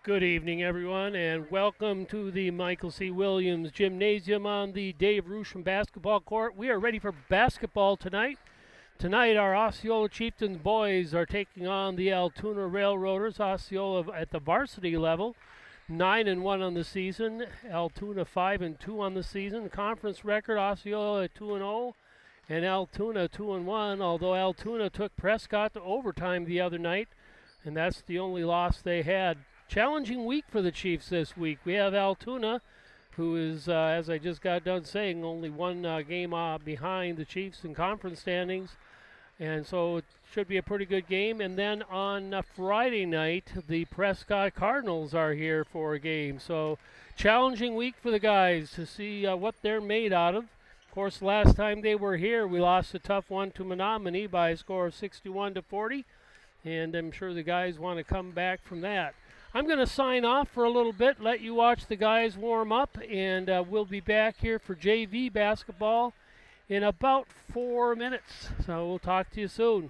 Good evening, everyone, and welcome to the Michael C. Williams Gymnasium on the Dave Rusham basketball court. We are ready for basketball tonight. Tonight, our Osceola Chieftains boys are taking on the Altoona Railroaders. Osceola at the varsity level, 9-1 on the season. Altoona 5-2 on the season. Conference record: Osceola at 2-0, and Altoona 2-1. Although Altoona took Prescott to overtime the other night, and that's the only loss they had. Challenging week for the Chiefs this week. We have Altoona, who is, as I just got done saying, only one game behind the Chiefs in conference standings, and so it should be a pretty good game. And then on Friday night, the Prescott Cardinals are here for a game. So challenging week for the guys to see what they're made out of. Of course, last time they were here, we lost a tough one to Menominee by a score of 61-40, and I'm sure the guys want to come back from that. I'm going to sign off for a little bit, let you watch the guys warm up, and we'll be back here for JV basketball in about 4 minutes. So we'll talk to you soon.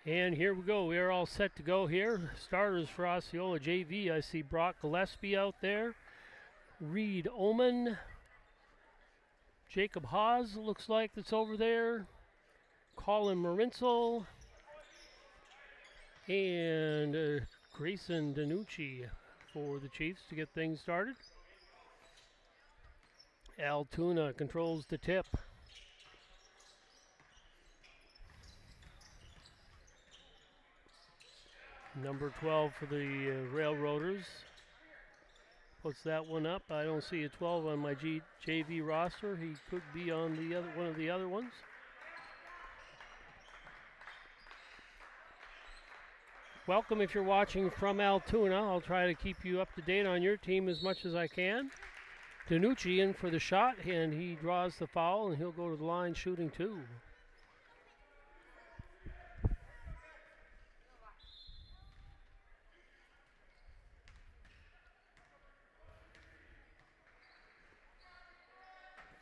And here we go. We are all set to go here. Starters for Osceola JV. I see Brock Gillespie out there. Reed Oman. Jacob Haas looks like that's over there. Colin Marinsel. And Grayson Danucci for the Chiefs to get things started. Altoona controls the tip. Number 12 for the Railroaders. Puts that one up. I don't see a 12 on my JV roster. He could be on the other one of the other ones. Welcome if you're watching from Altoona. I'll try to keep you up to date on your team as much as I can. Danucci in for the shot, and he draws the foul, and he'll go to the line shooting 2.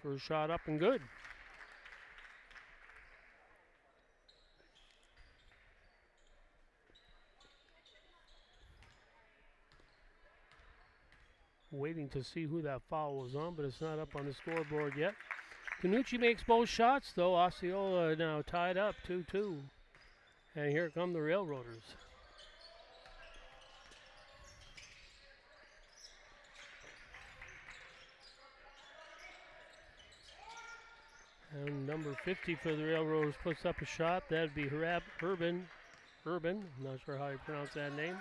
First shot up and good. Waiting to see who that foul was on, but it's not up on the scoreboard yet. Danucci makes both shots, though. Osceola now tied up 2-2. And here come the Railroaders. And number 50 for the Railroaders puts up a shot. That'd be Urban. I'm not sure how you pronounce that name.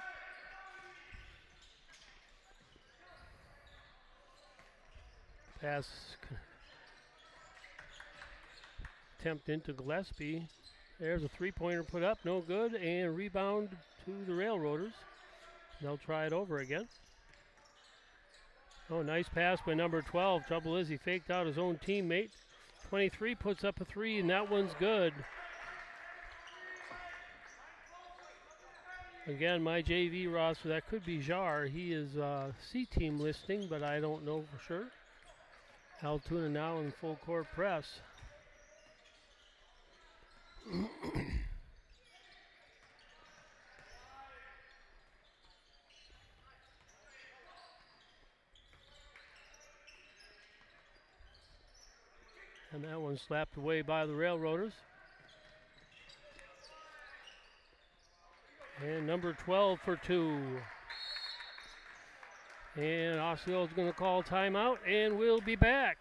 Pass attempt into Gillespie. There's a three-pointer put up, no good, and rebound to the Railroaders. They'll try it over again. Oh, nice pass by number 12. Trouble is he faked out his own teammate. 23 puts up a 3, and that one's good. Again, my JV roster, that could be Jar. He is C-team listing, but I don't know for sure. Altoona now in full court press. And that one slapped away by the Railroaders. And number 12 for 2. And Osceola's going to call timeout, and we'll be back.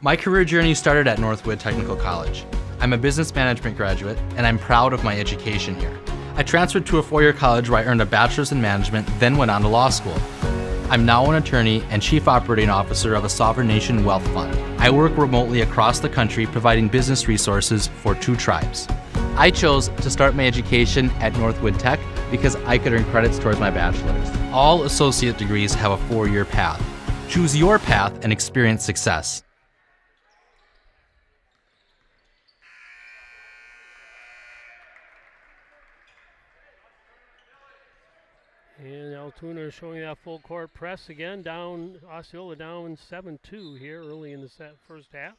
My career journey started at Northwood Technical College. I'm a business management graduate, and I'm proud of my education here. I transferred to a four-year college where I earned a bachelor's in management, then went on to law school. I'm now an attorney and chief operating officer of a sovereign nation wealth fund. I work remotely across the country providing business resources for 2 tribes. I chose to start my education at Northwood Tech because I could earn credits towards my bachelor's. All associate degrees have a 4-year path. Choose your path and experience success. And Altoona showing that full court press again. Down, Osceola down 7-2 here early in the first half.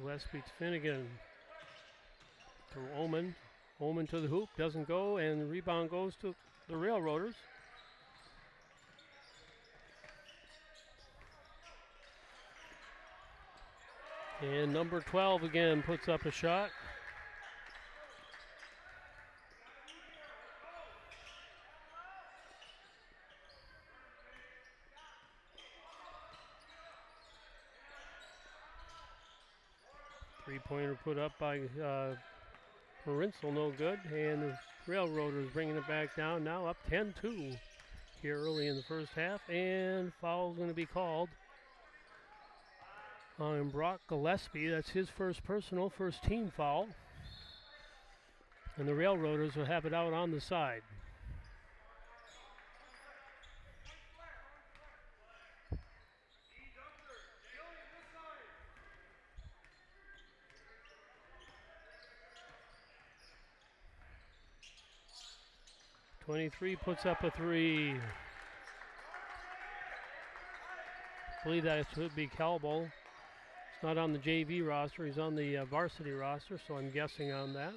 Gillespie to Finnegan. To Oman. Oman to the hoop, doesn't go, and the rebound goes to the Railroaders. And number 12 again puts up a shot. Three-pointer put up by Marinsel, no good. And the Railroaders bringing it back down, now up 10-2 here early in the first half. And foul's going to be called on Brock Gillespie. That's his first team foul. And the Railroaders will have it out on the side. 23 puts up a 3. I believe that should be Calbo. He's not on the JV roster. He's on the varsity roster, so I'm guessing on that.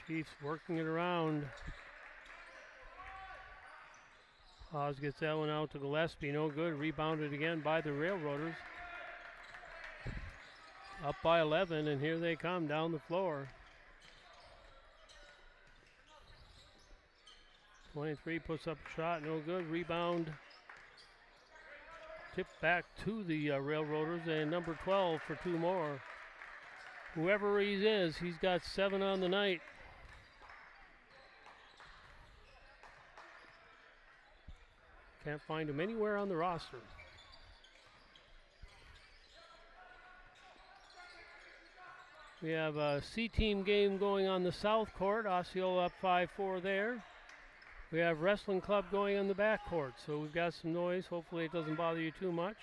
Chiefs working it around. Haas gets that one out to Gillespie. No good. Rebounded again by the Railroaders. Up by 11, and here they come down the floor. 23 puts up a shot. No good. Rebound. Tipped back to the Railroaders, and number 12 for 2 more. Whoever he is, he's got 7 on the night. Can't find him anywhere on the roster. We have a C-team game going on the south court. Osceola up 5-4 there. We have wrestling club going on the back court. So we've got some noise. Hopefully it doesn't bother you too much.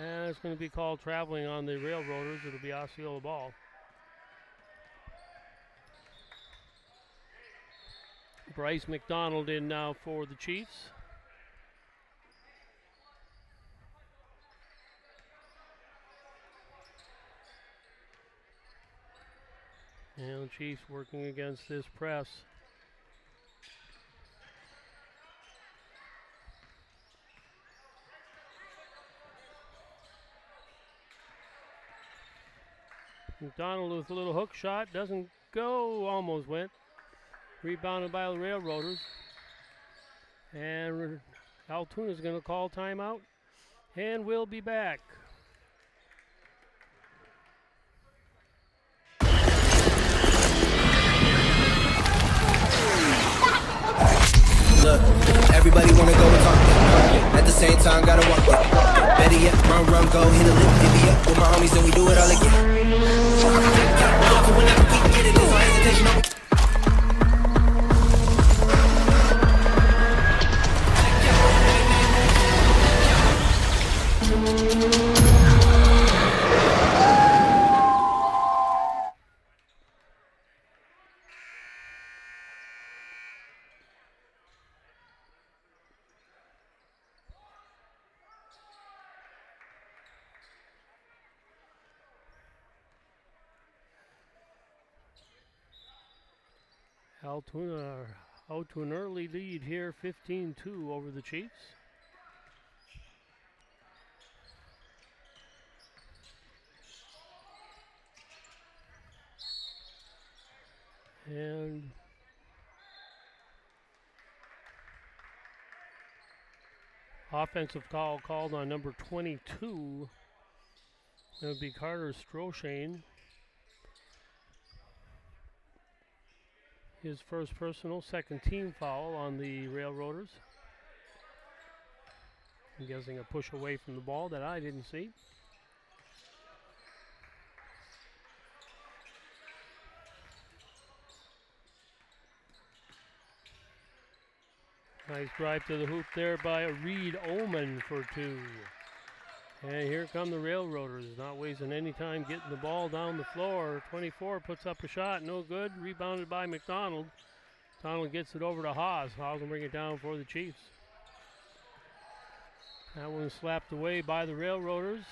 And it's going to be called traveling on the Railroaders. It'll be Osceola ball. Bryce McDonald in now for the Chiefs. And the Chiefs working against this press. McDonald with a little hook shot. Doesn't go. Almost went. Rebounded by the Railroaders. And Altoona is going to call timeout. And we'll be back. Look, everybody wanna go and talk it. At the same time, gotta walk it. Better yet, run, go, hit a lick, divvy up with my homies, then we do it all again. Whenever we can get it, there's no hesitation. Altoona out to an early lead here, 15-2 over the Chiefs. And offensive foul called on number 22. That would be Carter Stroshane. His first personal, second team foul on the Railroaders. I'm guessing a push away from the ball that I didn't see. Nice drive to the hoop there by Reed Ullman for 2. And here come the Railroaders, not wasting any time getting the ball down the floor. 24 puts up a shot, no good. Rebounded by McDonald. McDonald gets it over to Haas. Haas will bring it down for the Chiefs. That one slapped away by the Railroaders.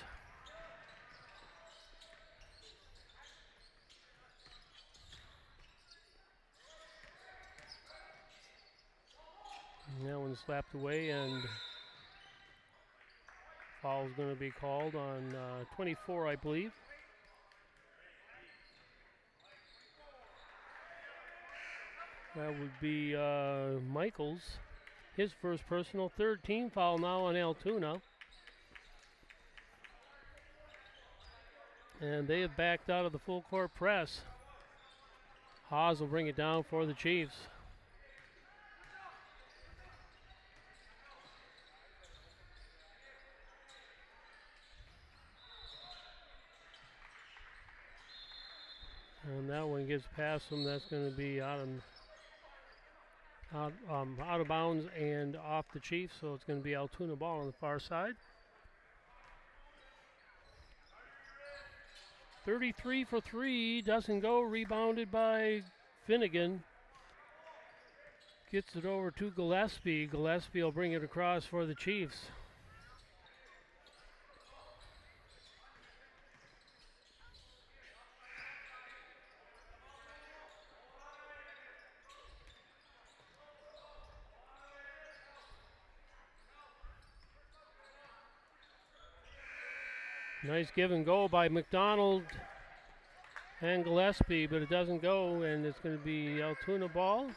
And that one slapped away, and foul's going to be called on 24, I believe. That would be Michaels. His first personal, third team foul now on Altoona. And they have backed out of the full court press. Haas will bring it down for the Chiefs. that one gets past them. That's going to be out of bounds and off the Chiefs, so it's going to be Altoona ball on the far side. 33 for 3, doesn't go, rebounded by Finnegan. Gets it over to Gillespie. Gillespie will bring it across for the Chiefs. Nice give and go by McDonald and Gillespie, but it doesn't go, and it's going to be Altoona ball.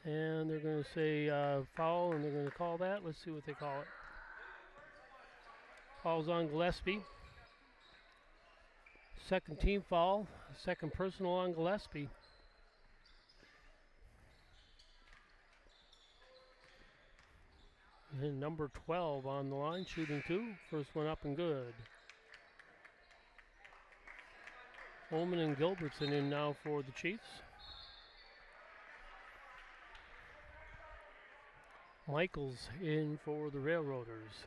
And they're going to say foul, and they're going to call that. Let's see what they call it. Foul's on Gillespie. Second team foul, second personal on Gillespie. And number 12 on the line, shooting 2. First one up and good. Holman and Gilbertson in now for the Chiefs. Michaels in for the Railroaders.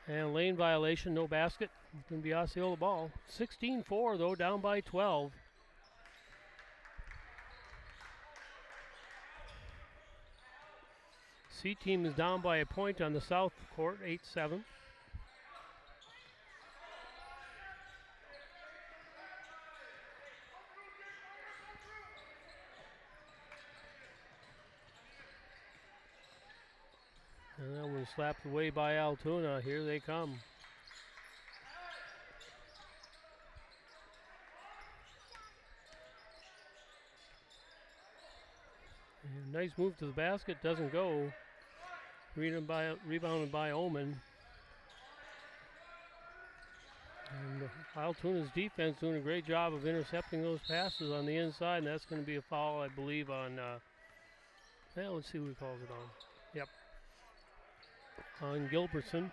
And lane violation, no basket. It's going to be Osceola ball. 16-4 though, down by 12. C team is down by a point on the south court, 8-7. And that one slapped away by Altoona. Here they come. And nice move to the basket, doesn't go. Rebounded by Omen. And Altoona's defense doing a great job of intercepting those passes on the inside, and that's going to be a foul, I believe, on. Let's see who he calls it on. Yep. On Gilbertson.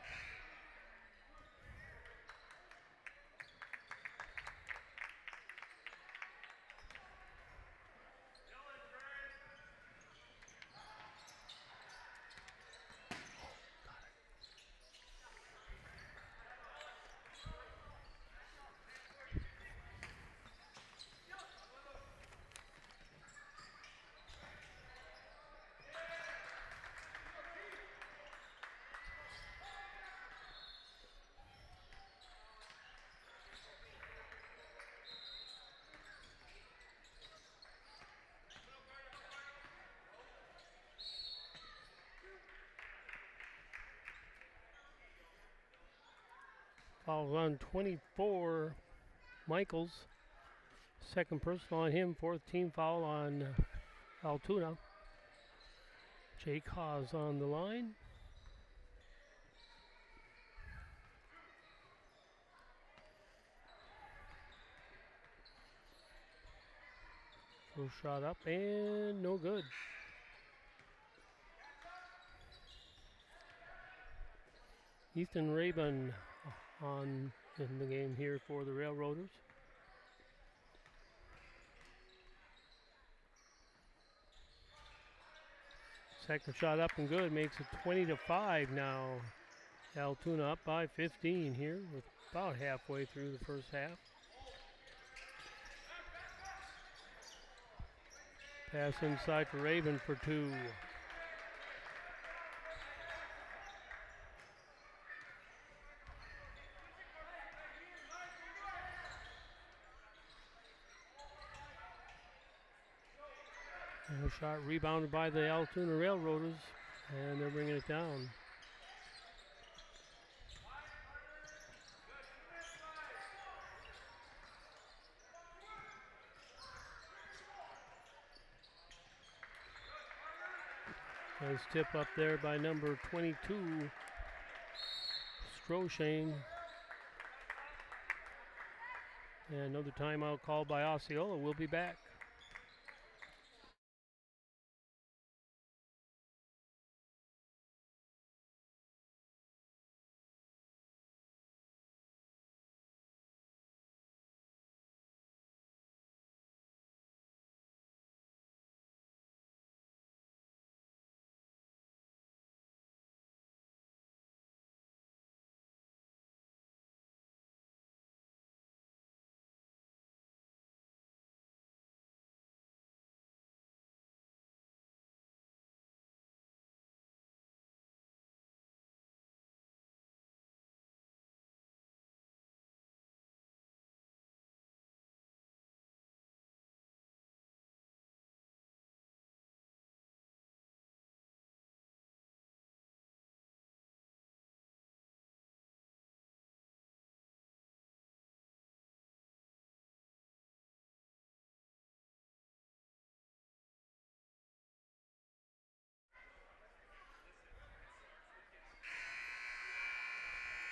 Foul on 24, Michaels. Second personal on him, fourth team foul on Altoona. Jake Haas on the line. First shot up and no good. Ethan Rabin on in the game here for the Railroaders. Second shot up and good, makes it 20-5 now. Altoona up by 15 here with about halfway through the first half. Pass inside for Rabin for 2. And a shot rebounded by the Altoona Railroaders, and they're bringing it down. Nice tip up there by number 22, Stroshane. And another timeout called by Osceola. We'll be back.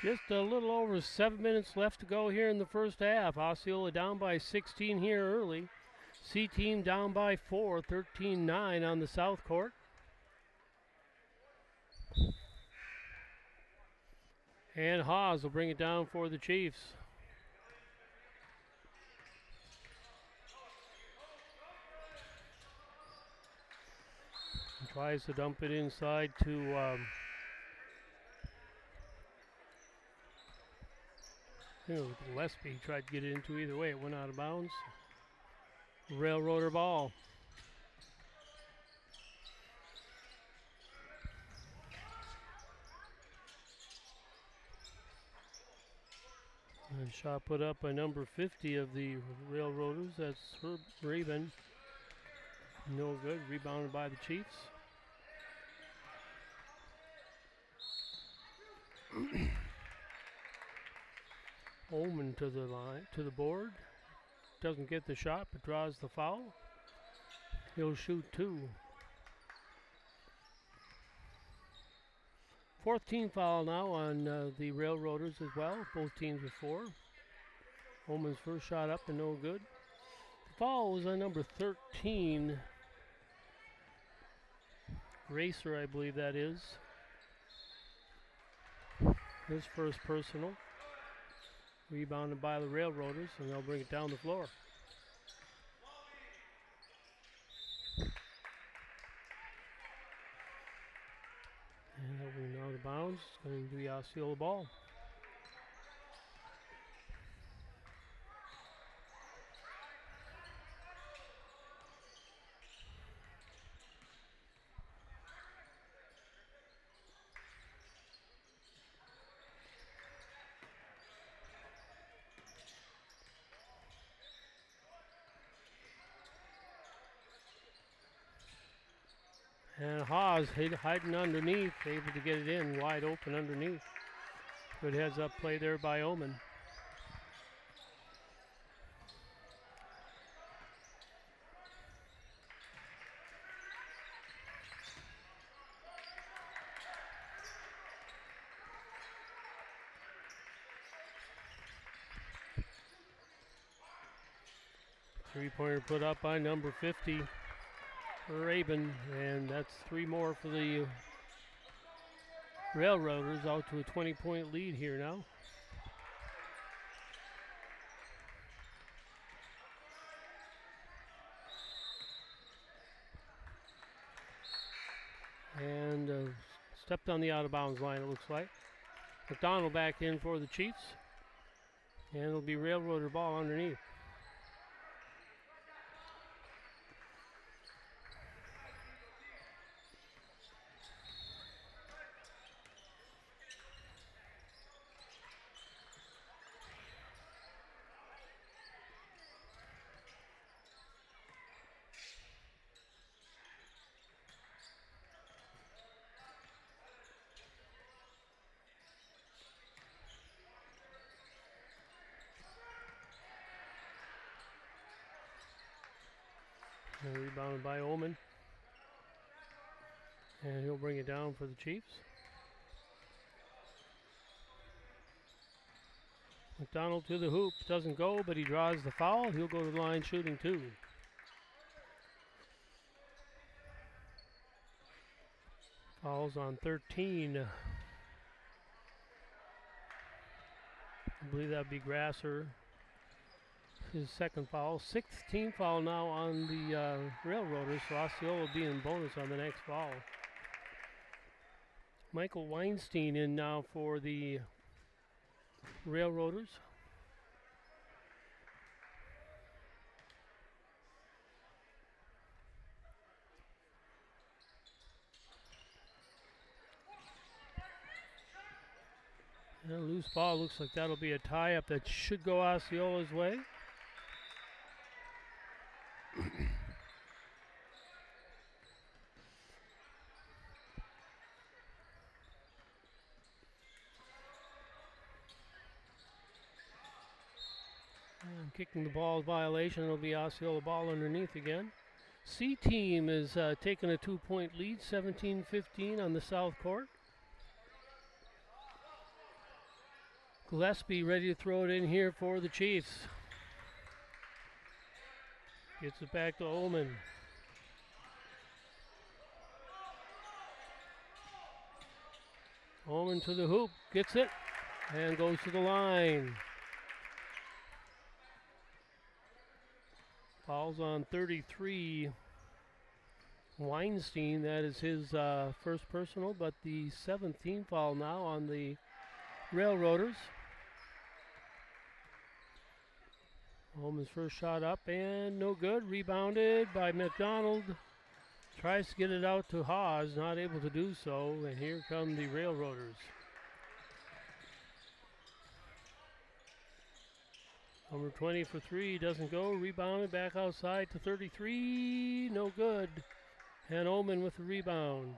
Just a little over 7 minutes left to go here in the first half. Osceola down by 16 here early. C team down by 4, 13-9 on the south court. And Haas will bring it down for the Chiefs. He tries to dump it inside to Gillespie. He tried to get it into either way. It went out of bounds. Railroader ball. And shot put up by number 50 of the Railroaders. That's Raven. No good. Rebounded by the Chiefs. Omen to the line, to the board. Doesn't get the shot, but draws the foul. He'll shoot 2. 4th team foul now on the Railroaders as well. Both teams with 4. Omen's first shot up and no good. The foul was on number 13. Racer, I believe that is. His first personal. Rebounded by the Railroaders, and they'll bring it down the floor. And that will be out of bounds. It's going to be Osceola ball. And Haas hiding underneath, able to get it in, wide open underneath. Good heads up play there by Omen. Three-pointer put up by number 50. Raven, and that's 3 more for the Railroaders, out to a 20-point lead here now. And stepped on the out-of-bounds line, it looks like. McDonald back in for the Chiefs, and it'll be Railroader ball underneath. And rebounded by Omen. And he'll bring it down for the Chiefs. McDonald to the hoop. Doesn't go, but he draws the foul. He'll go to the line shooting 2. Fouls on 13. I believe that would be Grasser. His second foul. 16th foul now on the Railroaders, so Osceola will be in bonus on the next foul. Michael Weinstein in now for the Railroaders. And a loose ball. Looks like that'll be a tie-up that should go Osceola's way. And kicking the ball violation. It'll be Osceola ball underneath again. C team is taking a 2-point lead, 17-15 on the south court. Gillespie ready to throw it in here for the Chiefs. Gets it back to Ullman. Ullman to the hoop, gets it, and goes to the line. Fouls on 33. Weinstein, that is his first personal, but the 17th foul now on the Railroaders. Ullman's first shot up and no good. Rebounded by McDonald. Tries to get it out to Haas, not able to do so. And here come the Railroaders. Number 20 for 3, doesn't go. Rebounded back outside to 33, no good. And Ullman with the rebound.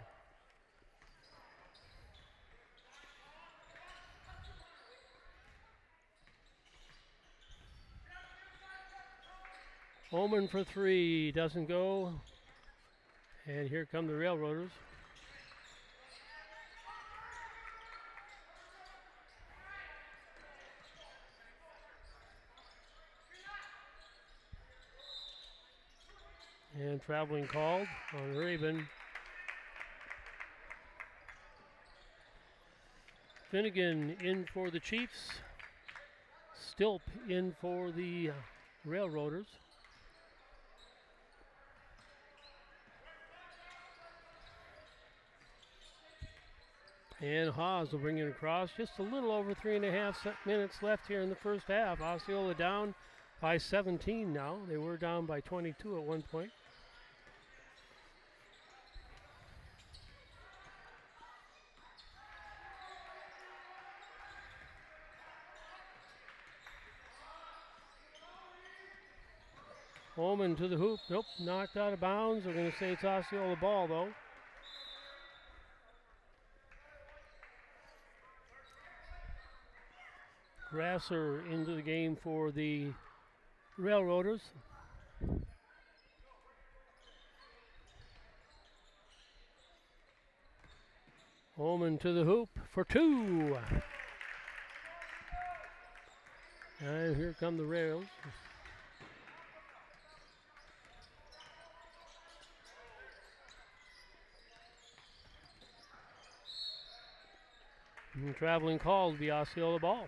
Ullman for 3, doesn't go. And here come the Railroaders. And traveling called on Raven. Finnegan in for the Chiefs. Stilp in for the Railroaders. And Haas will bring it across. Just a little over 3.5 minutes left here in the first half. Osceola down by 17 now. They were down by 22 at one point. Ullman to the hoop. Nope, knocked out of bounds. We're going to say it's Osceola ball, though. Grasser into the game for the Railroaders. Ullman to the hoop for 2. And here come the Rails. And traveling call to be Osceola ball.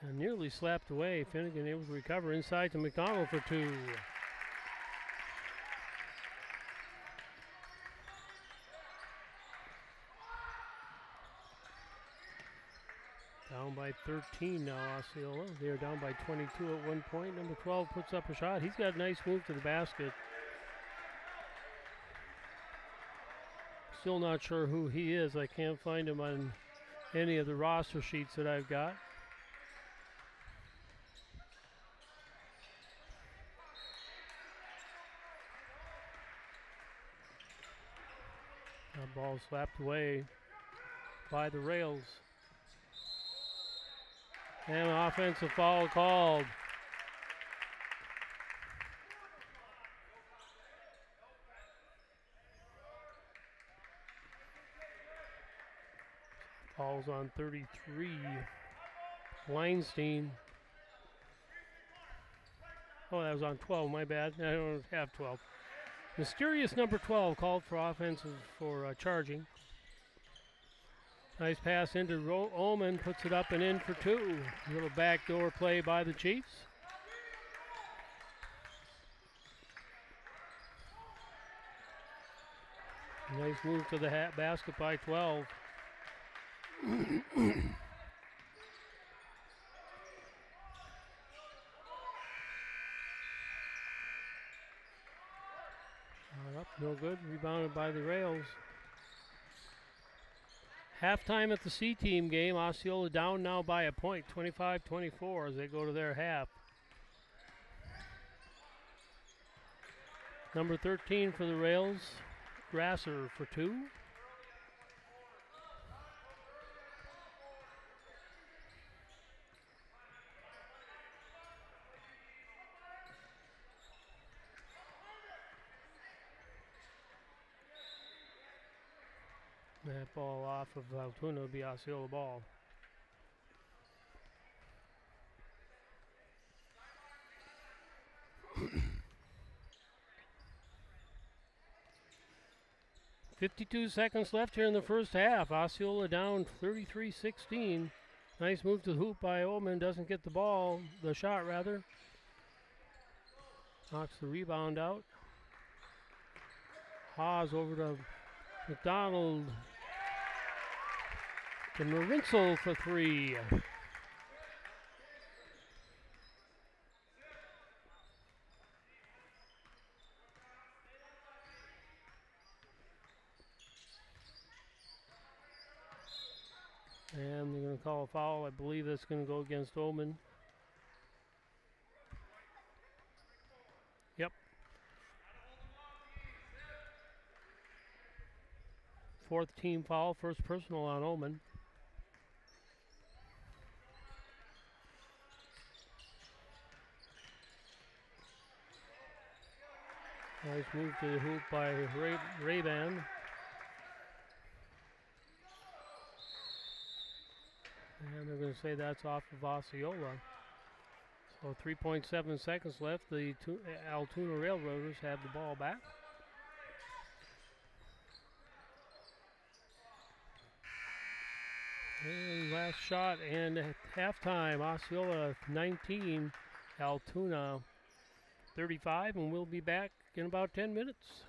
And nearly slapped away. Finnegan able to recover inside to McDonald for 2. Down by 13 now, Osceola. They are down by 22 at one point. Number 12 puts up a shot. He's got a nice move to the basket. Still not sure who he is. I can't find him on any of the roster sheets that I've got. That ball slapped away by the Rails. And an offensive foul called. Foul's on 33. Weinstein. Oh, that was on 12. My bad. I don't have 12. Mysterious number 12 called for offensive for charging. Nice pass into Oman. Puts it up and in for two. Little backdoor play by the Chiefs. Nice move to the basket by 12. Up, no good. Rebounded by the Rails. Halftime at the C-team game. Osceola down now by a point, 25-24 as they go to their half. Number 13 for the Rails, Grasser for two. That ball off of Altoona will be Osceola ball. .52 seconds left here in the first half. Osceola down 33-16. Nice move to the hoop by Oman. Doesn't get the shot rather. Knocks the rebound out. Haas over to McDonald. To Marinsel for three. And they're going to call a foul. I believe that's going to go against Oman. Yep. Fourth team foul, first personal on Oman. Nice move to the hoop by Ray-Ban. And they're going to say that's off of Osceola. So 3.7 seconds left. The Altoona Railroaders have the ball back. And last shot and at halftime, Osceola 19, Altoona 35, and we'll be back in about 10 minutes.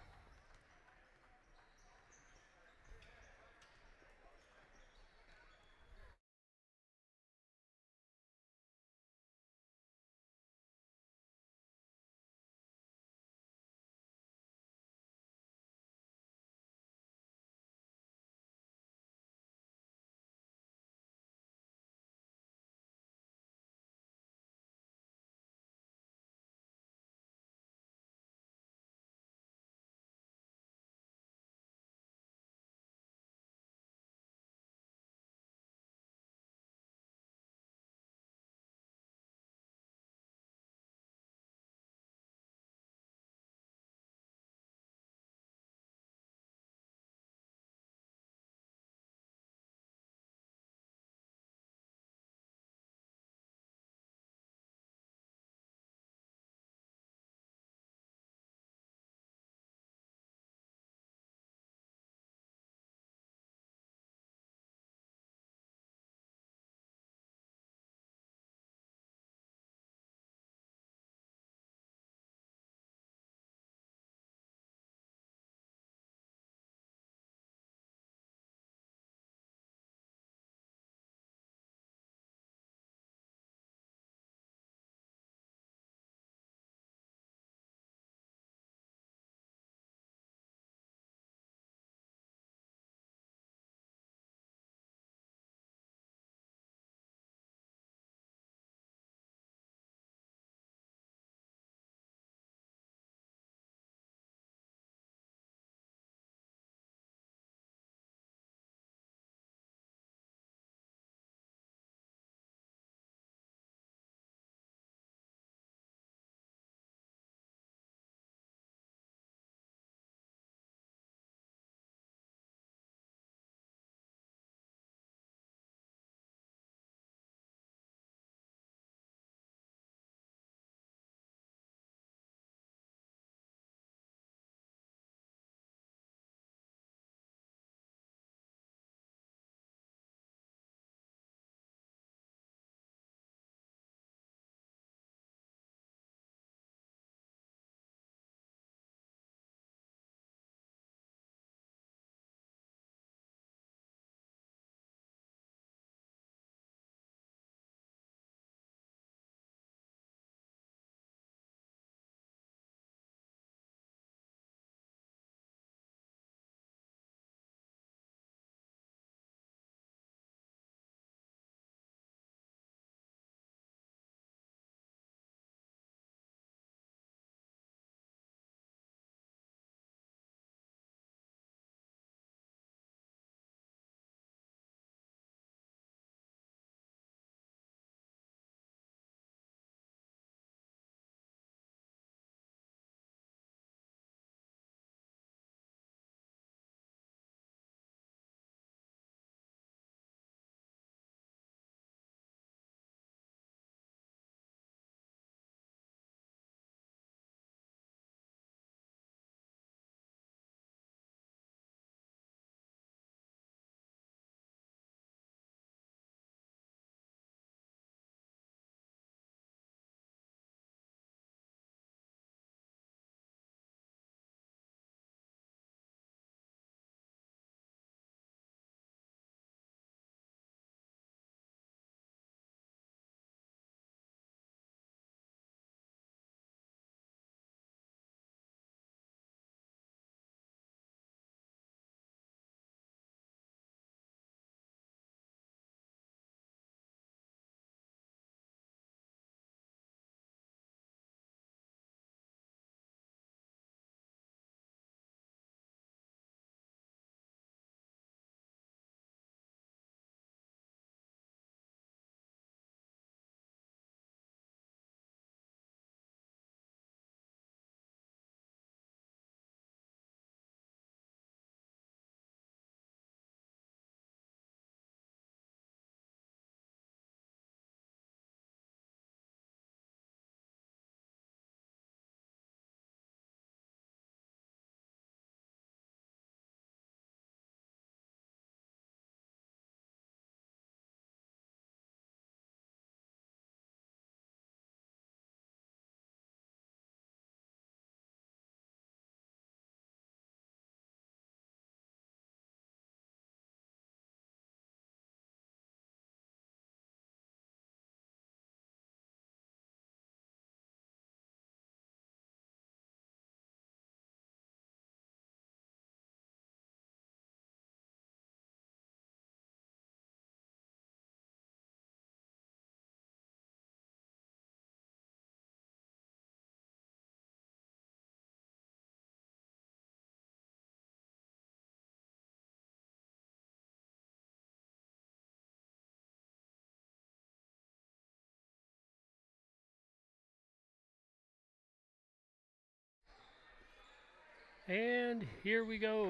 And here we go.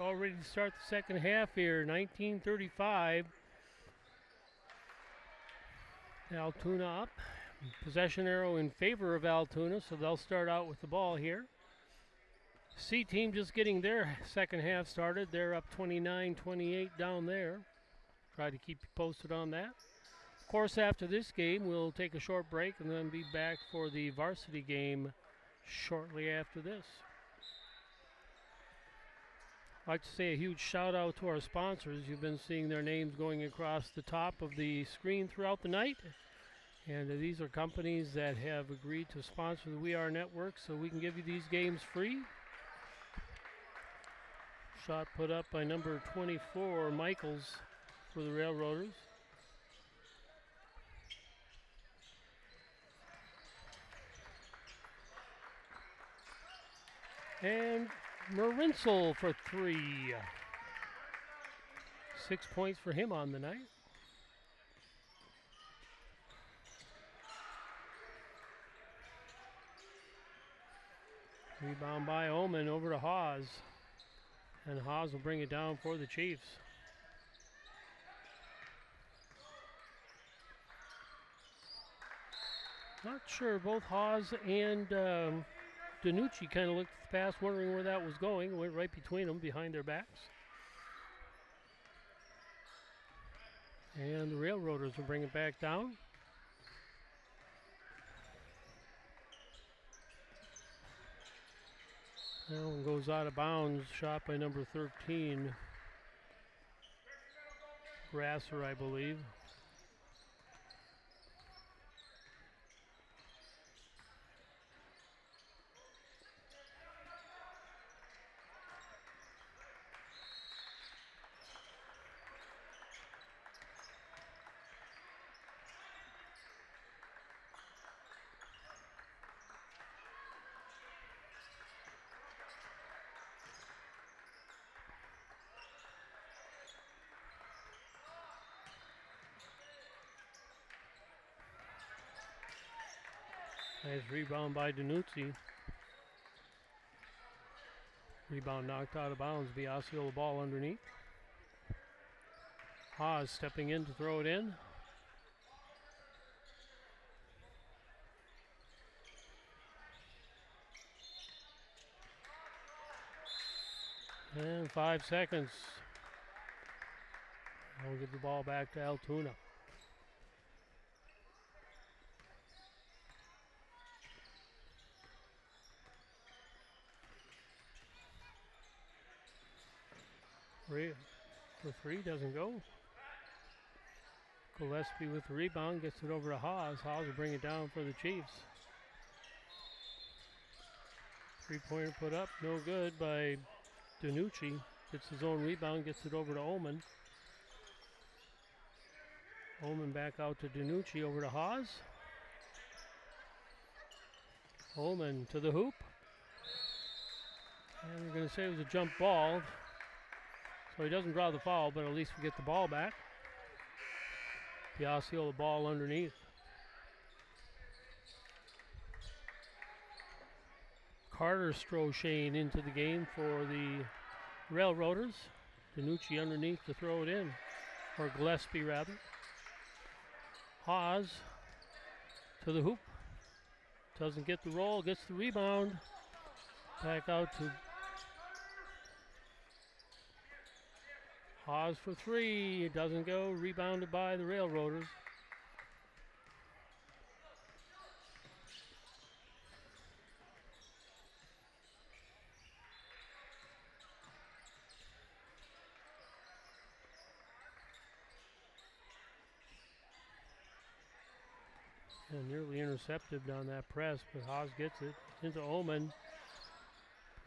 All ready to start the second half here. 1935. Altoona up. Possession arrow in favor of Altoona, so they'll start out with the ball here. C team just getting their second half started. They're up 29-28 down there. Try to keep you posted on that. Of course, after this game, we'll take a short break and then be back for the varsity game shortly after this. I'd like to say a huge shout out to our sponsors. You've been seeing their names going across the top of the screen throughout the night. And these are companies that have agreed to sponsor the We Are Network so we can give you these games free. Shot put up by number 24, Michaels, for the Railroaders. And Marinsel for three. 6 points for him on the night. Rebound by Oman over to Hawes. And Hawes will bring it down for the Chiefs. Not sure, both Hawes and DiNucci kind of looked at the pass, wondering where that was going. It went right between them, behind their backs. And the Railroaders will bring it back down. That one goes out of bounds, shot by number 13, Grasser, I believe. Nice rebound by DiNucci. Rebound knocked out of bounds. Be Osceola ball underneath. Hawes stepping in to throw it in. And 5 seconds. We'll give the ball back to Altoona. For three, doesn't go. Gillespie with the rebound, gets it over to Hawes. Hawes will bring it down for the Chiefs. Three-pointer put up, no good by DiNucci. Gets his own rebound, gets it over to Oman. Oman back out to DiNucci, over to Hawes. Oman to the hoop. And we're going to say it was a jump ball. So he doesn't draw the foul, but at least we get the ball back. The Osceola ball underneath. Carter Stroshane into the game for the Railroaders. DiNucci underneath to throw it in, or Gillespie rather. Hawes to the hoop. Doesn't get the roll, gets the rebound. Back out to Hawes for three. It doesn't go. Rebounded by the Railroaders. And nearly intercepted on that press, but Hawes gets it into Oman.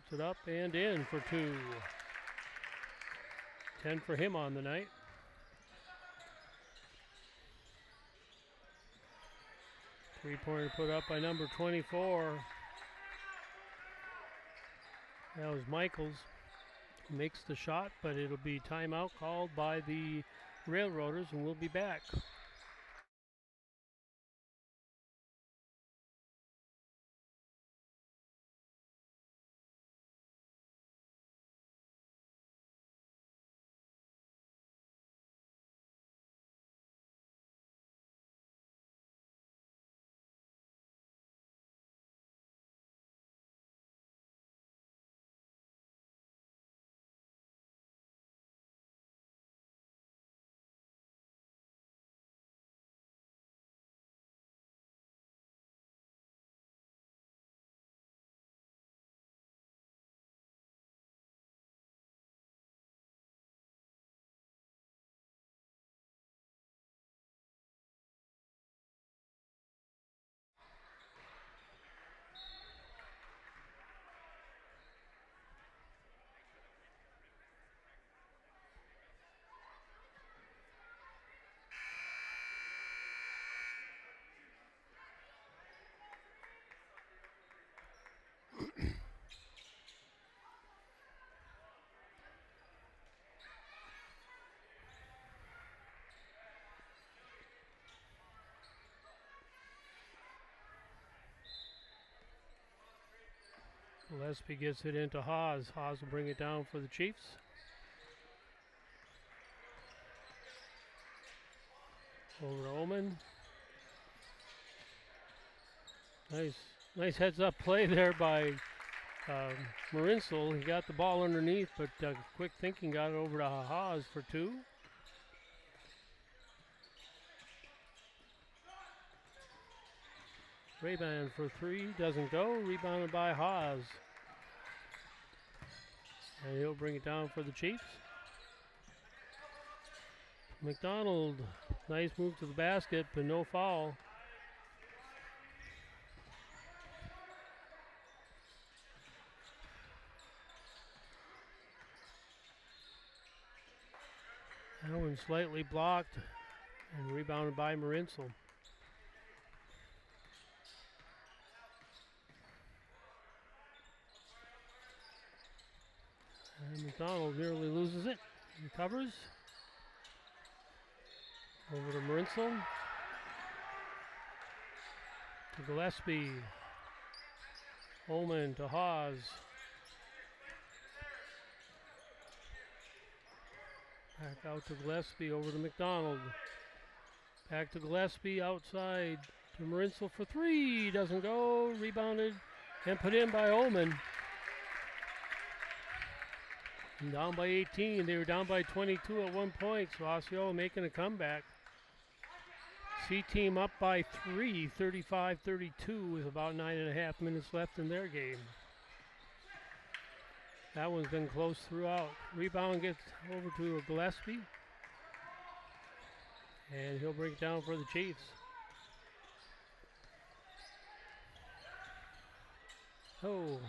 Puts it up and in for two. 10 for him on the night. Three-pointer put up by number 24. That was Michaels. Makes the shot, but it'll be timeout called by the Railroaders, and we'll be back. Gillespie gets it into Haas. Haas will bring it down for the Chiefs. Over to Oman. Nice heads-up play there by Marinsel. He got the ball underneath, but quick thinking got it over to Haas for 2. Rayban for 3, doesn't go. Rebounded by Haas. And he'll bring it down for the Chiefs. McDonald, nice move to the basket, but no foul. That one slightly blocked and rebounded by Marinsel. And McDonald nearly loses it. Recovers. Over to Marinsel. To Gillespie. Oman to Haas. Back out to Gillespie, over to McDonald. Back to Gillespie, outside to Marinsel for 3. Doesn't go. Rebounded and put in by Oman. And down by 18. They were down by 22 at one point, so Osceola making a comeback. C-team up by 3, 35-32 with about 9.5 minutes left in their game. That one's been close throughout. Rebound gets over to Gillespie. And he'll bring it down for the Chiefs. Oh,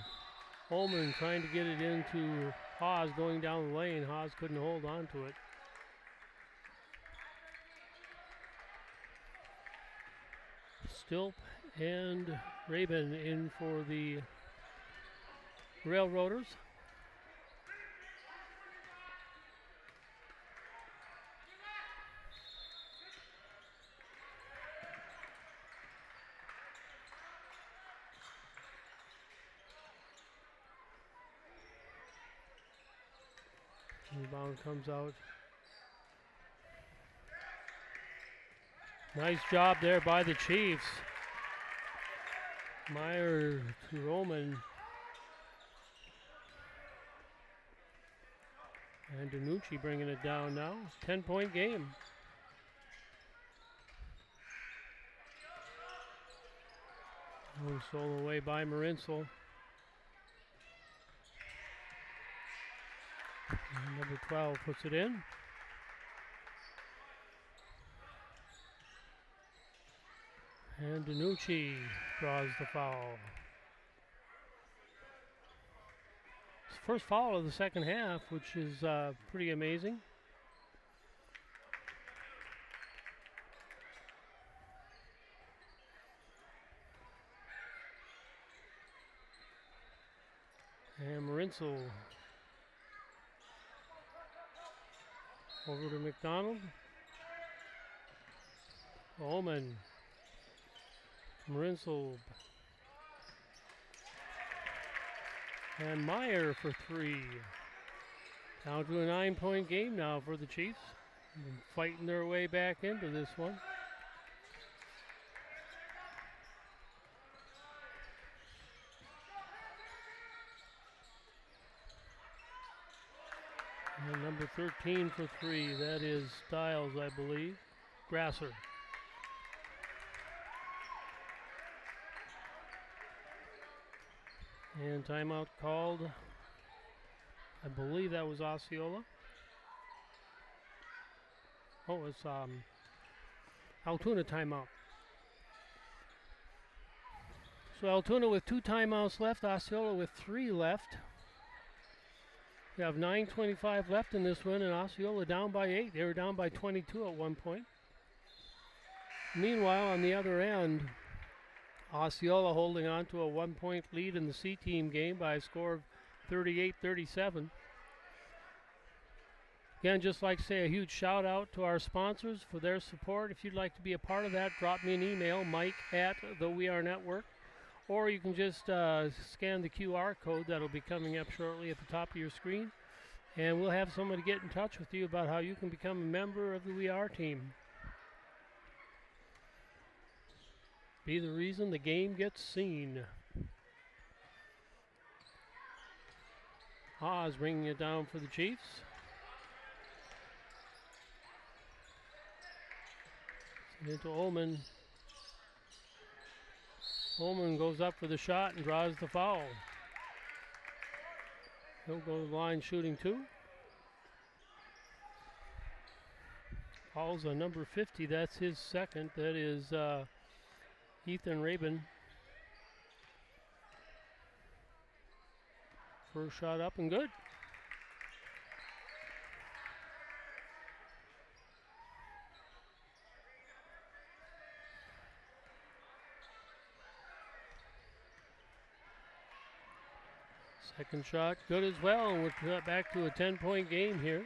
Ullman trying to get it into Haas going down the lane. Haas couldn't hold on to it. Stilp and Rabin in for the Railroaders. Rebound comes out. Nice job there by the Chiefs. Meyer to Roman. And Danucci bringing it down now. 10-point game. Stolen away by Marinsel. And number 12 puts it in. And Danucci draws the foul. It's the first foul of the second half, which is pretty amazing. And Marinsel over to McDonald. Ullman. Marinsel. And Meyer for 3. Down to a 9-point game now for the Chiefs. Been fighting their way back into this one. And number 13 for 3, that is Stiles, I believe. Grasser. And timeout called. I believe that was Osceola. Oh, it's Altoona timeout. So Altoona with 2 timeouts left, Osceola with 3 left. We have 9:25 left in this one, and Osceola down by 8. They were down by 22 at one point. Meanwhile, on the other end, Osceola holding on to a 1-point lead in the C-team game by a score of 38-37. Again, just like to say a huge shout out to our sponsors for their support. If you'd like to be a part of that, drop me an email, Mike at the We Are Network, or you can just scan the QR code that'll be coming up shortly at the top of your screen, and we'll have somebody get in touch with you about how you can become a member of the We Are team. Be the reason the game gets seen. Haas bringing it down for the Chiefs. Into Ullman. Ullman goes up for the shot and draws the foul. He'll go to the line shooting 2. Foul's on number 50. That's his second. That is Ethan Rabin. First shot up and good. Second shot good as well, and we're back to a 10-point game here.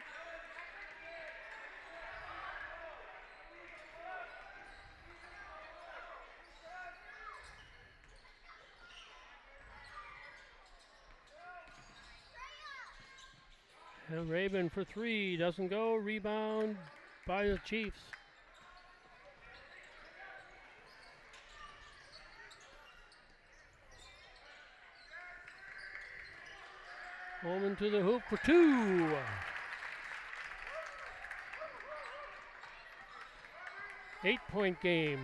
And Rabin for 3, doesn't go, rebound by the Chiefs. Ullman to the hoop for 2. Eight-point game.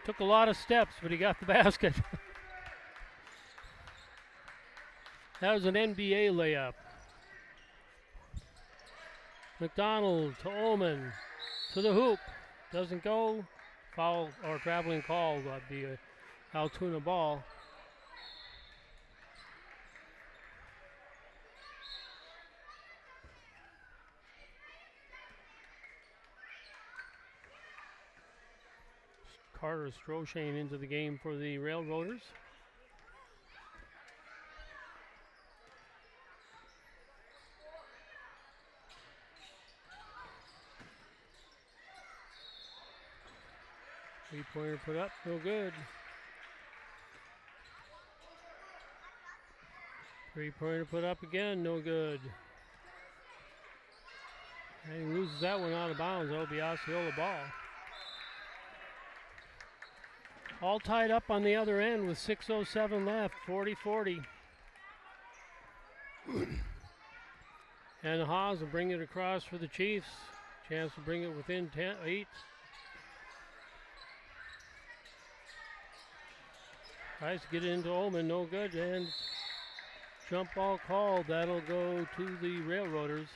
Took a lot of steps, but he got the basket. That was an NBA layup. McDonald to Ullman to the hoop. Doesn't go. Foul or traveling call. That'd be a Altoona ball. Carter Stroshane into the game for the Railroaders. Three-pointer put up, no good. Three-pointer put up again, no good. And he loses that one out of bounds. That'll be Osceola ball. All tied up on the other end with 6:07 left, 40-40. And Haas will bring it across for the Chiefs. Chance to bring it within 8. Tries to get it into Ullman, no good, and jump ball called. That'll go to the Railroaders.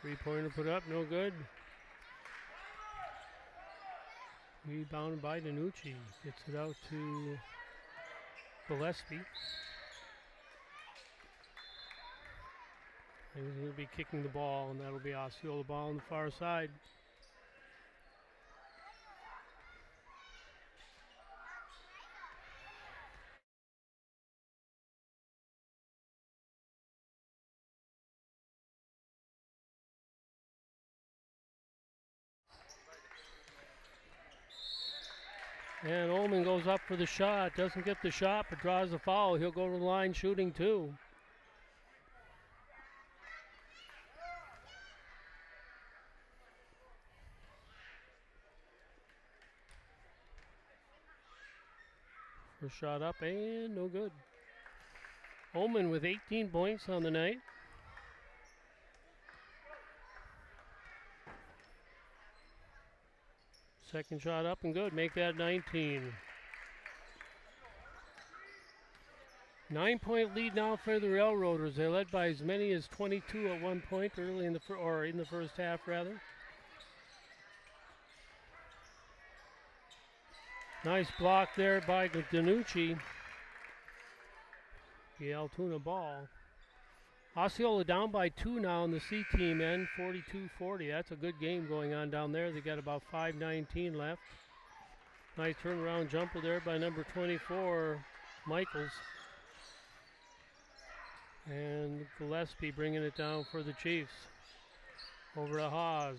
Three-pointer put up, no good. Rebounded by Danucci. Gets it out to Gillespie. And he's going to be kicking the ball, and that'll be Osceola ball on the far side. And Ullman goes up for the shot. Doesn't get the shot, but draws the foul. He'll go to the line shooting 2. First shot up and no good. Ullman with 18 points on the night. Second shot up and good. Make that 19. 9-point lead now for the Railroaders. They led by as many as 22 at one point early in the first half rather. Nice block there by Danucci. The Altoona ball. Osceola down by 2 now in the C team end, 42-40. That's a good game going on down there. They got about 5:19 left. Nice turnaround jumper there by number 24, Michaels. And Gillespie bringing it down for the Chiefs. Over to Haas.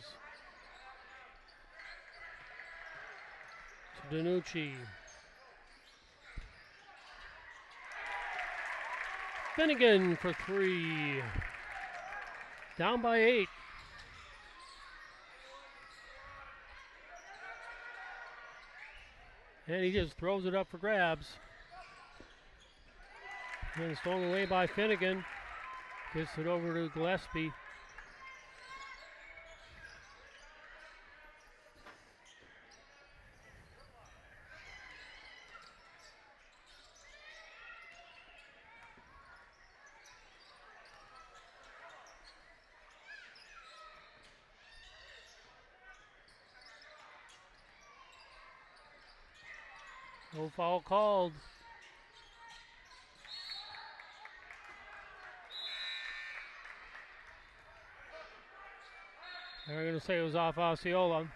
To Danucci. Finnegan for 3. Down by 8. And he just throws it up for grabs. And stolen away by Finnegan. Gets it over to Gillespie. No foul called. They're going to say it was off Osceola.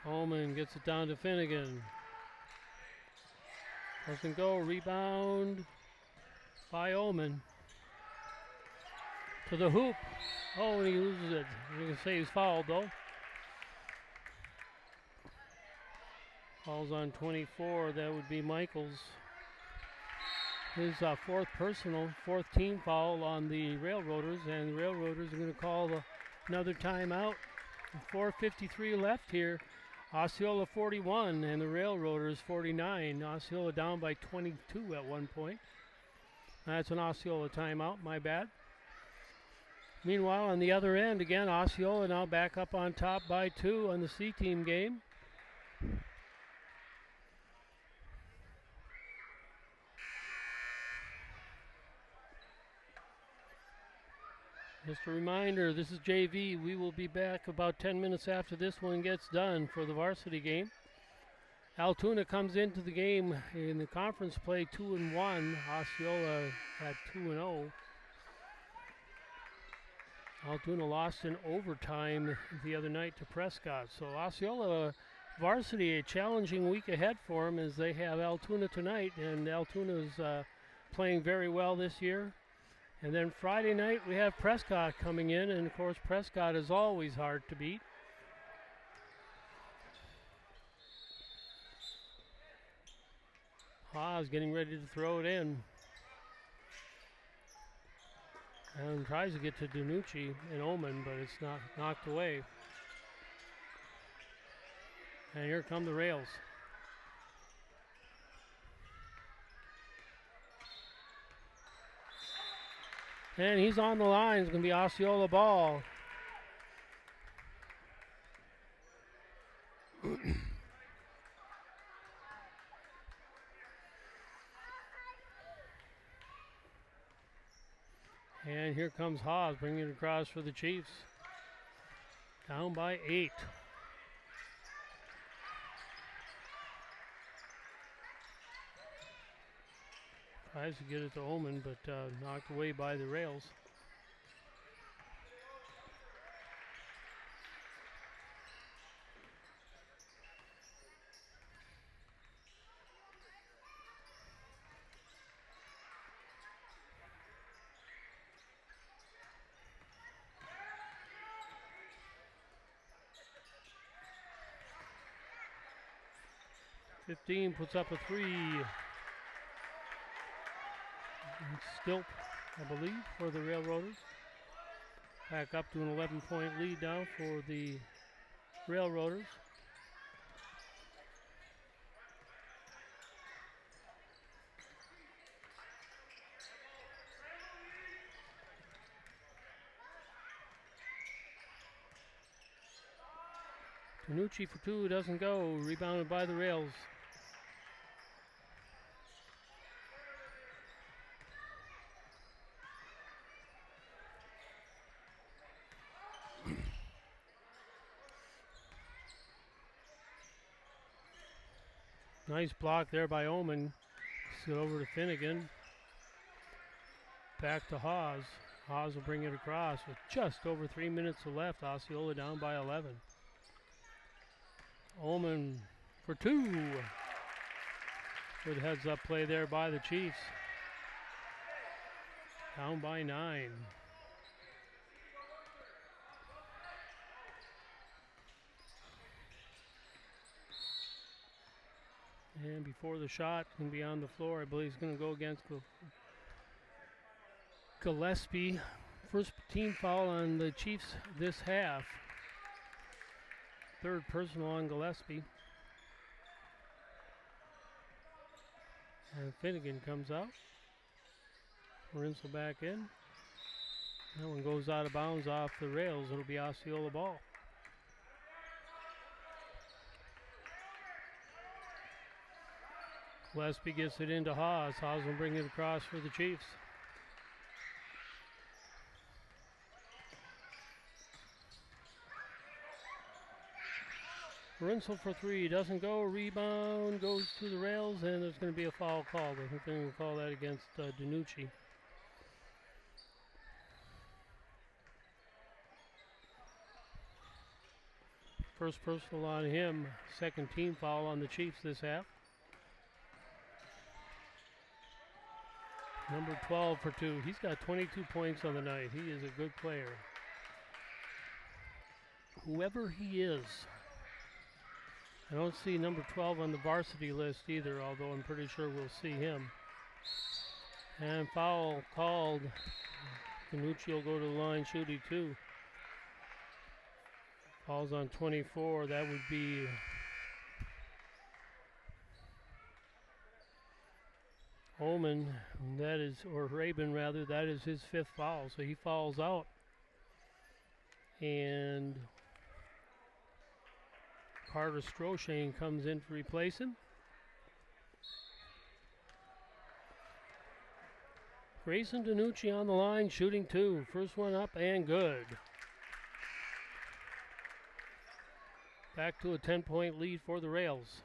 Holman gets it down to Finnegan. Doesn't go. Rebound by Oman. To the hoop. Oh, and he loses it. You're going to say he's fouled, though. Falls on 24. That would be Michaels. His fourth team foul on the Railroaders. And the Railroaders are going to call another timeout. 4:53 left here. Osceola 41 and the Railroaders 49. Osceola down by 22 at one point. That's an Osceola timeout, my bad. Meanwhile, on the other end, again, Osceola now back up on top by 2 on the C team game. Just a reminder, this is JV. We will be back about 10 minutes after this one gets done for the varsity game. Altoona comes into the game in the conference play 2-1. Osceola at 2-0. Altoona lost in overtime the other night to Prescott. So Osceola varsity, a challenging week ahead for them as they have Altoona tonight. And Altoona's playing very well this year. And then Friday night we have Prescott coming in, and of course Prescott is always hard to beat. Haas getting ready to throw it in. And tries to get to Danucci and Oman, but it's not knocked away. And here come the Rails. And he's on the line. It's going to be Osceola ball. And here comes Haas bringing it across for the Chiefs. Down by 8. Tries to get it to Oman, but knocked away by the Rails. Puts up a 3. Stilt, I believe, for the Railroaders. Back up to an 11-point lead now for the Railroaders. Danucci for two, doesn't go. Rebounded by the Rails. Nice block there by Oman. Sit over to Finnegan. Back to Hawes. Hawes will bring it across with just over 3 minutes left. Osceola down by 11. Oman for two. Good heads up play there by the Chiefs. Down by 9. And before the shot can be on the floor, I believe he's going to go against Gillespie. First team foul on the Chiefs this half. Third personal on Gillespie. And Finnegan comes out. Rinsel back in. That one goes out of bounds off the rails. It'll be Osceola ball. Gillespie gets it into Hawes. Hawes will bring it across for the Chiefs. Rinsel for three, doesn't go. Rebound goes to the rails, and there's going to be a foul called. I think they're going to call that against Danucci. First personal on him. Second team foul on the Chiefs this half. Number 12 for two. He's got 22 points on the night. He is a good player. Whoever he is. I don't see number 12 on the varsity list either, although I'm pretty sure we'll see him. And foul called. Danucci will go to the line shooting two. Foul's on 24. That would be Oman. That is, or Rabin rather, that is his fifth foul. So he fouls out. And Carter Stroshane comes in to replace him. Grayson Danucci on the line, shooting two. First one up and good. Back to a 10-point lead for the Rails.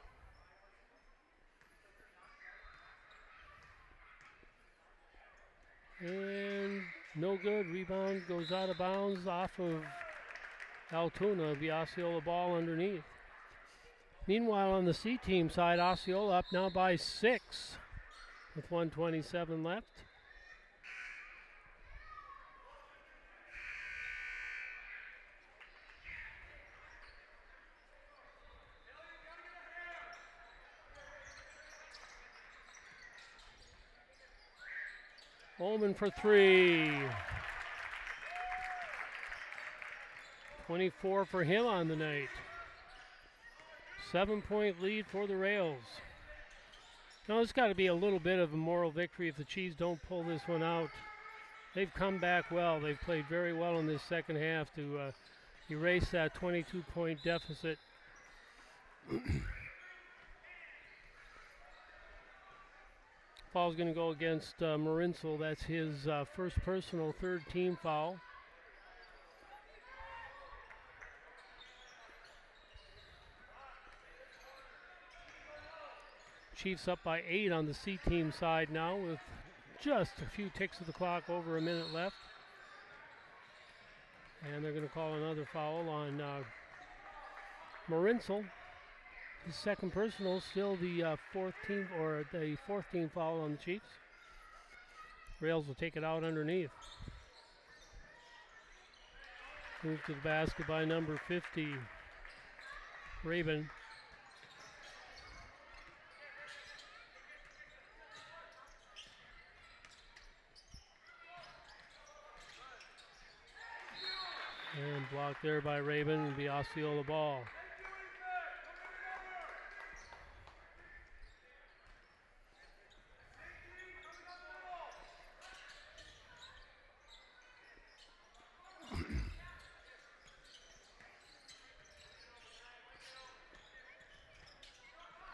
And no good. Rebound goes out of bounds off of Altoona. It'll be Osceola ball underneath. Meanwhile, on the C team side, Osceola up now by 6 with 1:27 left. Ullman for three. 24 for him on the night. 7-point lead for the Rails. Now it's got to be a little bit of a moral victory if the Chiefs don't pull this one out. They've come back well. They've played very well in this second half to erase that 22-point deficit. Foul's going to go against Marinsel. That's his first personal, third team foul. Chiefs up by 8 on the C team side now with just a few ticks of the clock, over a minute left. And they're going to call another foul on Marinsel. His second personal, still the fourth team foul on the Chiefs. Rails will take it out underneath. Move to the basket by number 50, Rabin. Blocked there by Raven. It'll be Osceola ball.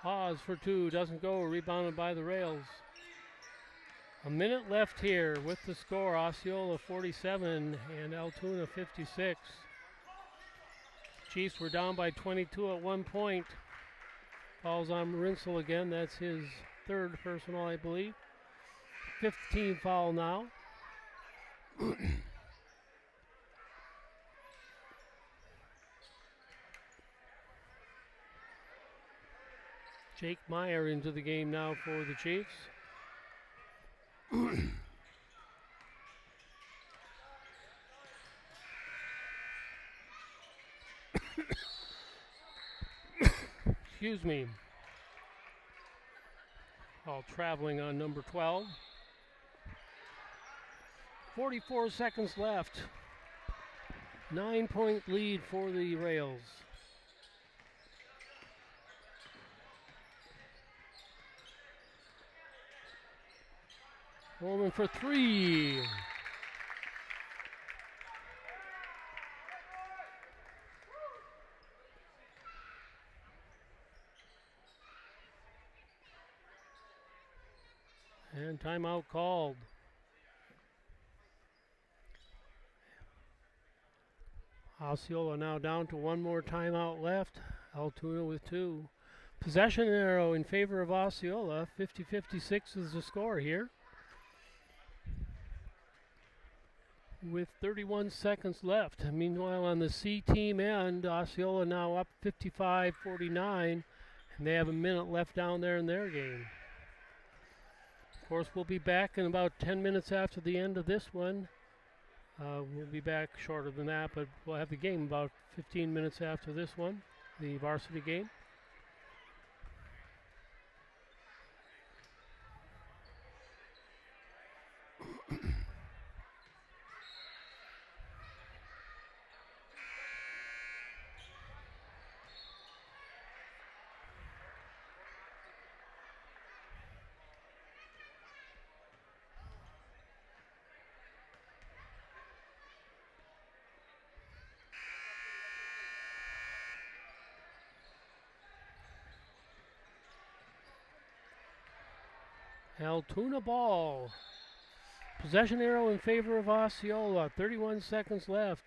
Hawes for two, doesn't go, rebounded by the rails. A minute left here with the score, Osceola 47 and Altoona 56. Chiefs were down by 22 at one point. Falls on Rinsel again, that's his third personal, I believe. 15 foul now. Jake Meyer into the game now for the Chiefs. Excuse me. All traveling on number 12. 44 seconds left. 9-point lead for the Rails. Roman for three. And timeout called. Osceola now down to one more timeout left. Altoona with two. Possession arrow in favor of Osceola. 50-56 is the score here. With 31 seconds left. Meanwhile, on the C team end, Osceola now up 55-49, and they have a minute left down there in their game. Of course, we'll be back in about 10 minutes after the end of this one. We'll be back shorter than that, but we'll have the game about 15 minutes after this one, the varsity game. Altoona ball. Possession arrow in favor of Osceola. 31 seconds left.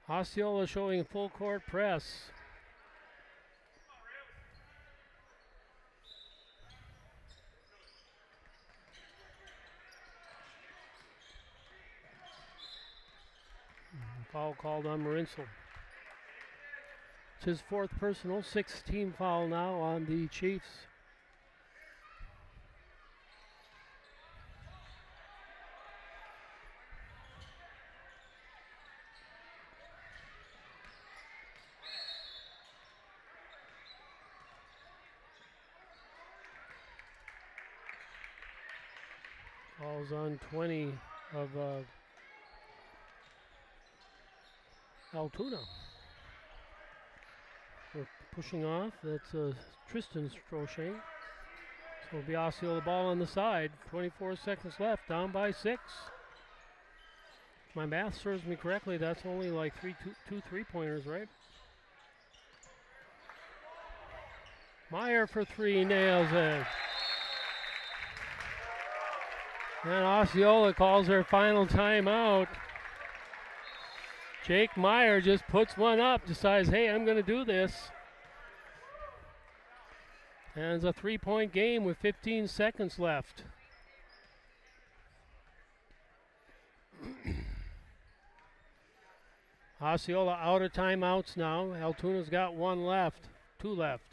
Osceola showing full court press. Foul called on Marinsel. It's his fourth personal, 16 foul now on the Chiefs. Falls on 20 of Altoona. We're pushing off. That's Tristan Strochet. So it'll be Osceola ball on the side. 24 seconds left. Down by 6. If my math serves me correctly, that's only like two three-pointers, right? Meyer for three. Nails it. And Osceola calls their final timeout. Jake Meyer just puts one up, decides, hey, I'm going to do this. And it's a three-point game with 15 seconds left. Osceola out of timeouts now. Altoona's got one left, two left.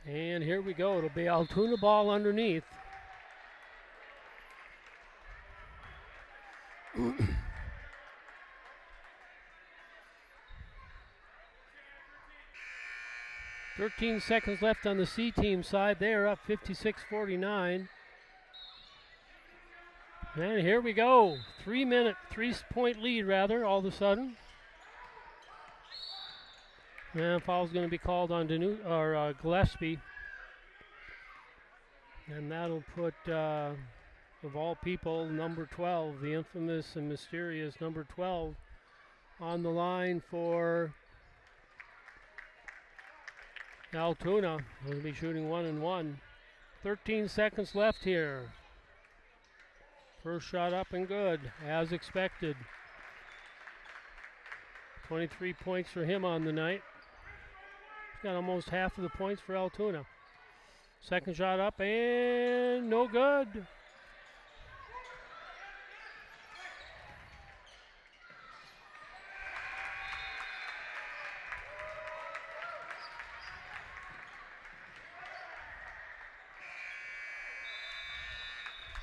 And here we go. It'll be Altoona ball underneath. "13 seconds left on the C team side. They are up 56-49. And here we go. 3-point lead rather, all of a sudden. And foul's going to be called on Gillespie. And that'll put, of all people, number 12, the infamous and mysterious number 12, on the line for Altoona. Will be shooting 1-1. 13 seconds left here. First shot up and good, as expected. 23 points for him on the night. He's got almost half of the points for Altoona. Second shot up and no good.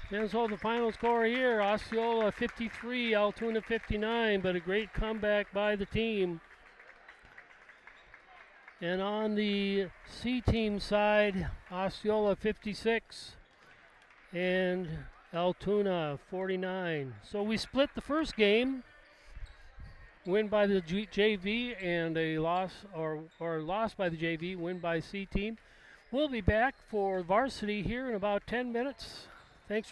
And so the final score here, Osceola 53, Altoona 59, but a great comeback by the team. And on the C team side, Osceola 56 and Altoona 49. So we split the first game, win by the JV, and a loss loss by the JV, win by C team. We'll be back for varsity here in about 10 minutes. Thanks.